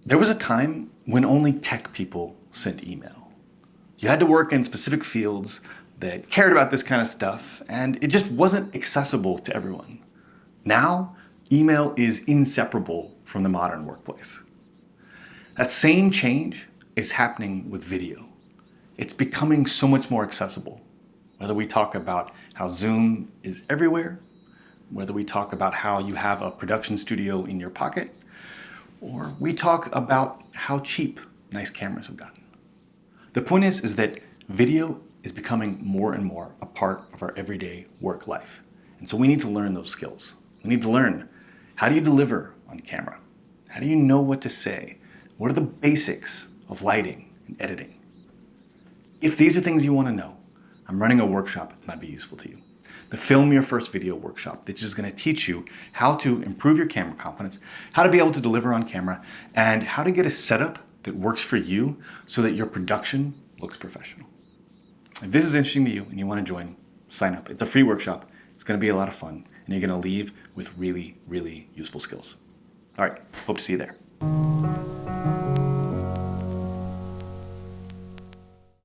There was a time when only tech people sent email. You had to work in specific fields that cared about this kind of stuff, and it just wasn't accessible to everyone. Now, email is inseparable from the modern workplace. That same change is happening with video. It's becoming so much more accessible. Whether we talk about how Zoom is everywhere, whether we talk about how you have a production studio in your pocket, or we talk about how cheap nice cameras have gotten. The point is that video is becoming more and more a part of our everyday work life. And so we need to learn those skills. We need to learn, how do you deliver on camera? How do you know what to say? What are the basics of lighting and editing? If these are things you want to know, I'm running a workshop that might be useful to you. The Film Your First Video workshop, which is going to teach you how to improve your camera confidence, how to be able to deliver on camera, and how to get a setup that works for you so that your production looks professional. If this is interesting to you and you want to join, sign up. It's a free workshop. It's going to be a lot of fun, and you're going to leave with really, really useful skills. All right, hope to see you there.